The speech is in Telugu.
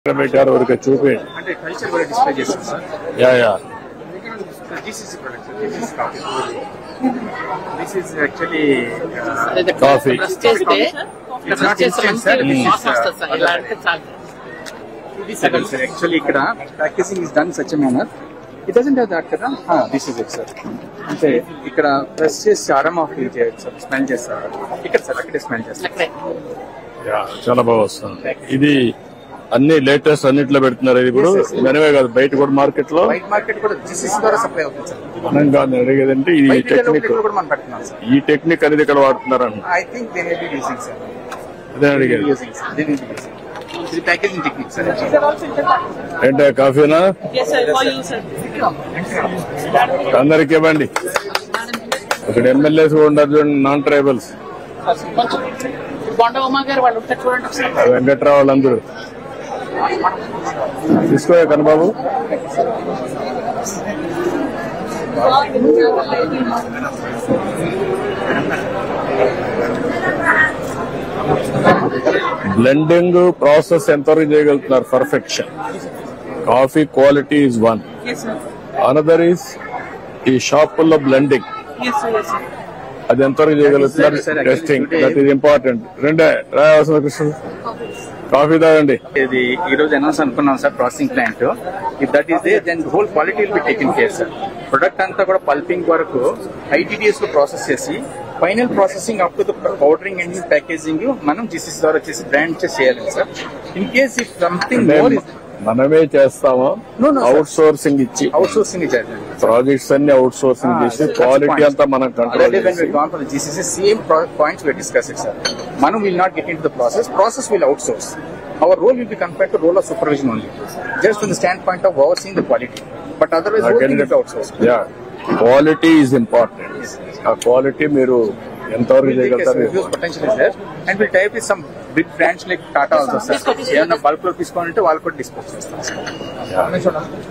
పెట్టారు ఊరికే చూపి అంటే కల్చర్ కూడా డిస్ప్లే చేస్తాం sir. Yeah GCC product sir. This is coffee. This is actually coffee it's not instant sir. This is sir. Actually ఇక్కడ packaging is done such a manner. It doesn't have that కదా. This is it sir. అంటే ఇక్కడ ప్రెస్ చేసి అరోమా ఫీల్ చేయొచ్చు సార్. స్మెల్ చేస్తారు ఇక్కడ సార్. అక్కడే స్మెల్ చేస్తారు. యా చాలా బాగా వస్తుంది. ఇది అన్ని లేటెస్ట్ అన్నిట్లో పెడుతున్నారు. ఇది ఇప్పుడు మనమే కాదు బయట కూడా మార్కెట్ లో వైట్ మార్కెట్ కూడా GCC ద్వారా సప్లై అవుతుంది సార్. మనం కాదు అడిగేదంటే ఈ టెక్నిక్ కూడా మనం పెడుతున్నాం సార్. ఈ టెక్నిక్ అనేది ఇక్కడ వాడుతున్నారు అంట. I think they may be using sir. అదే అడిగేది. They may be using. ఇది ప్యాకేజింగ్ టెక్నిక్ సార్. ఏంటో కాఫీనా Yes, sir. For you, sir. అందరికి ఇవ్వండి. ఇక్కడ ఎమ్మెల్యేస్ కూడా ఉన్నారు చూడండి, నాన్ ట్రైబల్స్ బొండ ఉమా గారు వాళ్ళు ఉంటారు చూడండి ఒకసారి. వెంకట్రావు వాళ్ళందరూ తీసుకోయా కన్నబాబు. బ్లెండింగ్ ప్రాసెస్ ఎంతవరకు చేయగలుగుతున్నారు? Perfection. Coffee quality is one. Yes, sir. Another is ఈ షాపుల్లో blending. Yes, sir. Yes, sir. అది ఎంతవరకు చేయగలుగుతున్నారు? Testing that is important. రెండే రాయవలసిన కృష్ణ కాఫీ తాగండి. ఇది ఈ రోజు అనౌన్స్ అనుకున్నాం sir processing plant. If that is there then whole quality will be taken care sir. Product అంతా కూడా పల్పింగ్ వరకు ITDS లో ప్రాసెస్ చేసి final processing up to the powdering and packaging మనం GCC ద్వారా వచ్చేసి బ్రాండ్ చేయాలి sir. In case if something more మనమే చేస్తామా? అవుట్ సోర్సింగ్ ఇచ్చి అవుట్ సోర్సింగ్ చేయాలి. ప్రాజెక్ట్స్ అన్ని అవుట్ సోర్సింగ్ చేసి క్వాలిటీ అంతా మనం కంట్రోల్ చేసి GCC same points we discussed sir. మనం will not get into the process will outsource. Our role will be compared to role of supervision only, just from the standpoint of overseeing the quality, but otherwise whole thing is outsourced. Yeah, quality is important. ఆ క్వాలిటీ మీరు ఎంతవరకు చేయగలుగుతారు? Huge potential is there, and we'll tie up with some big brands like Tata also sir. ఏమన్నా బల్క్ లో తీసుకోవాలంటే వాళ్ళు కూడా డిస్పోజ్ చేస్తారు.